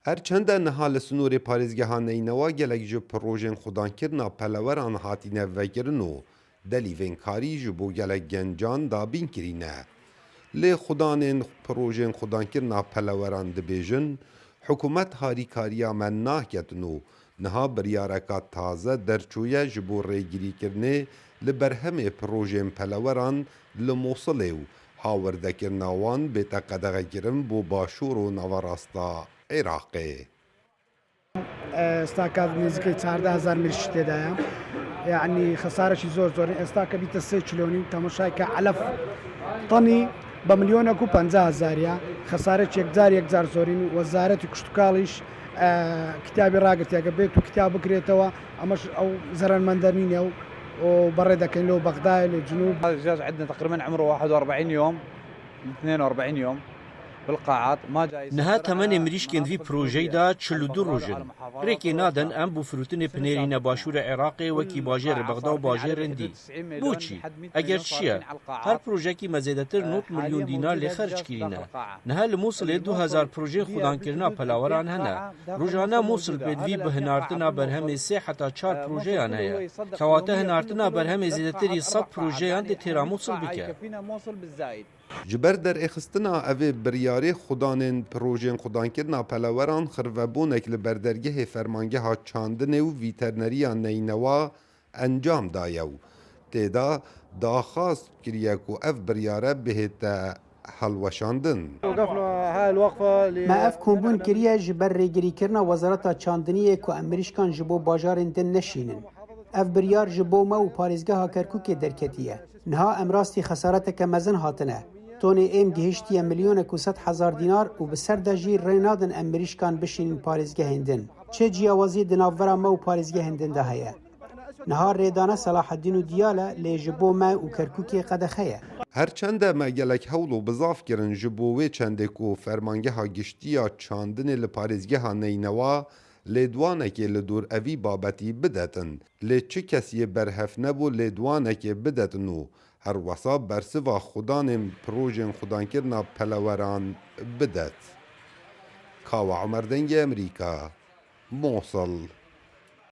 هرچند نها li snorê parêzgeha neynewa gelek ji projên xwedankirina peleweran hatîne vekirin û delîvên karî ji bo gelek gencan dabîn kirîne. Lê xwedanên projên xwedankirina peleweran dibêjin, hikûmet harîkariya me naketin û niha biryareka taze derçûye ji bo rêgirîkirinê li berhemê projên peleweran li Mosulê û hawerdekirina wan bête qedexekirin bo başûr û navarasta Iraqê. ئێستاکە نزیکەی 14,000 مریشک تێدایە یعنی خەسارەشی زۆر زۆر ئێستاکە بیتە 3 کیلۆنی تەماشایکە علەف تەنی بە ملیۆنێک و 50,000 خەسارەت یەکجار زۆرین وەزارەتی کشتتوکاڵیش کتابی ڕاگرتیاکە بێت و کتاب بکرێتەوە ئەمەش ئەو زەرمەندەرنینە و بەڕێ دەکەین لەو بەغدای لە جنوب. هذا الدجاج عندنا تقريبا عمره 41 يوم 42 يوم بالقاعات ما جاي نها تمن مریشکên vî projeyê da 42 rojin. Rêkê nadin em bû firotinê pinêrîne başûra Iraqê wekî bajêrê Bexda û bajêrên dî. Boçî, eger çi ye, her projekî me zêdetir 90 milyon dînar lê xerc kirîne. Niha li Mosulê 2000 projeyên xwedankirina pelaweran hene. Rojane Mosul pêdivî bi hinartina berhemê 3 heta 4 projeyan heye. Kewate hinartina berhemê zêdetirî 100 projeyan dê têra Mosul bike. Ji ber derêxistina evê biryarê xwedanên projên xwedankirina peleweran xirvebûnek li berdergehê fermangeha çandinê û vîterneriya neynewa encam daye û têda daxwast kiriye ku ev biryare bihête helweşandin. Me ev kombûn kiriye ji ber rêgirîkirina Wezareta Çandiniyê ku em mirîşkan ji bo bajarên din neşînin. Ev biryar ji bo me û parêzgeha Kerkûkê derketiye. Niha em rastî xesareteke mezin hatine. Tonê êm gihîştiye milyonek û 100,000 dînar û bi ser de jî rê nadin em mirîşkan bişînin parêzgehên din. Çê ciyawazî di navbera me û parêzgehên din de heye. Niha rêdana Salaheddîn û Diyale lê ji bo me û Kerkûkê qedexe ye. Herçende me gelek hewl û bizav kirin ji bo wê çendê ku fermangeha giştiya çandinê li parêzgeha neynewa lêdwanekê li dûrevî babetî bidetin. Lê çi kesiyê berhev nebû lêdwanekê bidetin û her wesa bersiva xwedanên projên xwedankirina peleweran bidet. Kawa Emer Dengê Amerîka, Mosul.